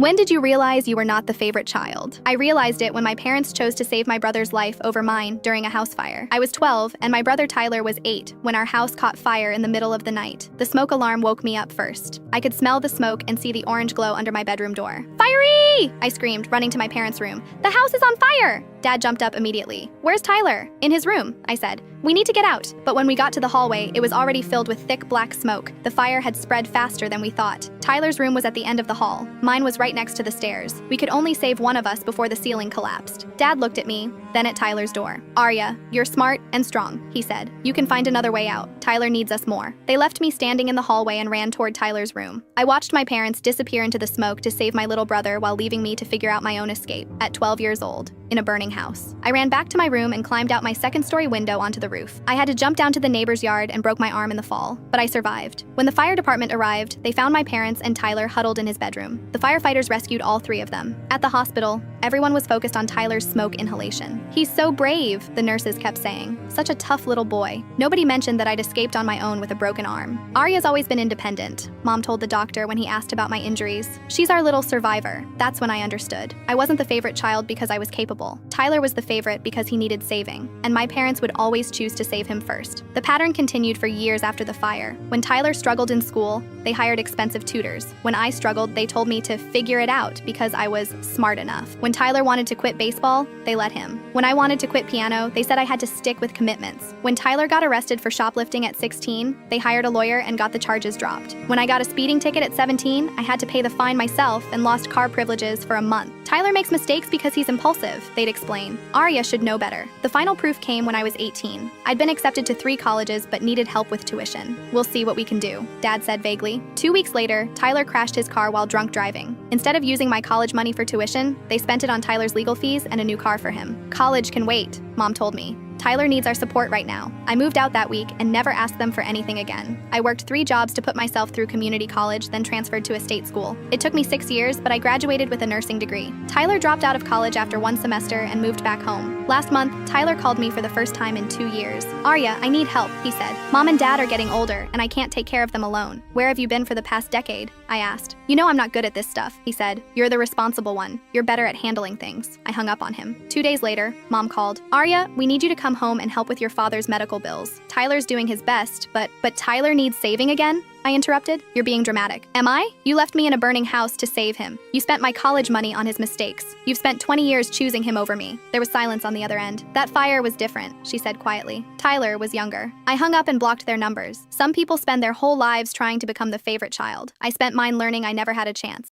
When did you realize you were not the favorite child? I realized it when my parents chose to save my brother's life over mine during a house fire. I was 12 and my brother Tyler was 8 when our house caught fire in the middle of the night. The smoke alarm woke me up first. I could smell the smoke and see the orange glow under my bedroom door. "Fiery!" I screamed, running to my parents' room. "The house is on fire!" Dad jumped up immediately. "Where's Tyler?" "In his room," I said. "We need to get out." But when we got to the hallway, it was already filled with thick black smoke. The fire had spread faster than we thought. Tyler's room was at the end of the hall. Mine was right next to the stairs. We could only save one of us before the ceiling collapsed. Dad looked at me, then at Tyler's door. "Arya, you're smart and strong," he said. "You can find another way out. Tyler needs us more." They left me standing in the hallway and ran toward Tyler's room. I watched my parents disappear into the smoke to save my little brother while leaving me to figure out my own escape at 12 years old. In a burning house. I ran back to my room and climbed out my second-story window onto the roof. I had to jump down to the neighbor's yard and broke my arm in the fall, but I survived. When the fire department arrived, they found my parents and Tyler huddled in his bedroom. The firefighters rescued all 3 of them. At the hospital, everyone was focused on Tyler's smoke inhalation. "He's so brave," the nurses kept saying. "Such a tough little boy." Nobody mentioned that I'd escaped on my own with a broken arm. "Arya's always been independent," Mom told the doctor when he asked about my injuries. "She's our little survivor." That's when I understood. I wasn't the favorite child because I was capable. Tyler was the favorite because he needed saving, and my parents would always choose to save him first. The pattern continued for years after the fire. When Tyler struggled in school, they hired expensive tutors. When I struggled, they told me to figure it out because I was smart enough. When Tyler wanted to quit baseball, they let him. When I wanted to quit piano, they said I had to stick with commitments. When Tyler got arrested for shoplifting at 16, they hired a lawyer and got the charges dropped. When I got a speeding ticket at 17, I had to pay the fine myself and lost car privileges for a month. "Tyler makes mistakes because he's impulsive," they'd explain. "Arya should know better." The final proof came when I was 18. I'd been accepted to 3 colleges but needed help with tuition. "We'll see what we can do," Dad said vaguely. 2 weeks later, Tyler crashed his car while drunk driving. Instead of using my college money for tuition, they spent it on Tyler's legal fees and a new car for him. "College can wait," Mom told me. "Tyler needs our support right now." I moved out that week and never asked them for anything again. I worked 3 jobs to put myself through community college, then transferred to a state school. It took me 6 years, but I graduated with a nursing degree. Tyler dropped out of college after 1 semester and moved back home. Last month, Tyler called me for the first time in 2 years. "Arya, I need help," he said. "Mom and Dad are getting older, and I can't take care of them alone." "Where have you been for the past decade?" I asked. "You know I'm not good at this stuff," he said. "You're the responsible one. You're better at handling things." I hung up on him. 2 days later, Mom called. "Arya, we need you to come home and help with your father's medical bills. Tyler's doing his best, but Tyler needs saving again?" I interrupted. "You're being dramatic." "Am I? You left me in a burning house to save him. You spent my college money on his mistakes. You've spent 20 years choosing him over me." There was silence on the other end. "That fire was different," she said quietly. "Tyler was younger." I hung up and blocked their numbers. Some people spend their whole lives trying to become the favorite child. I spent mine learning I never had a chance.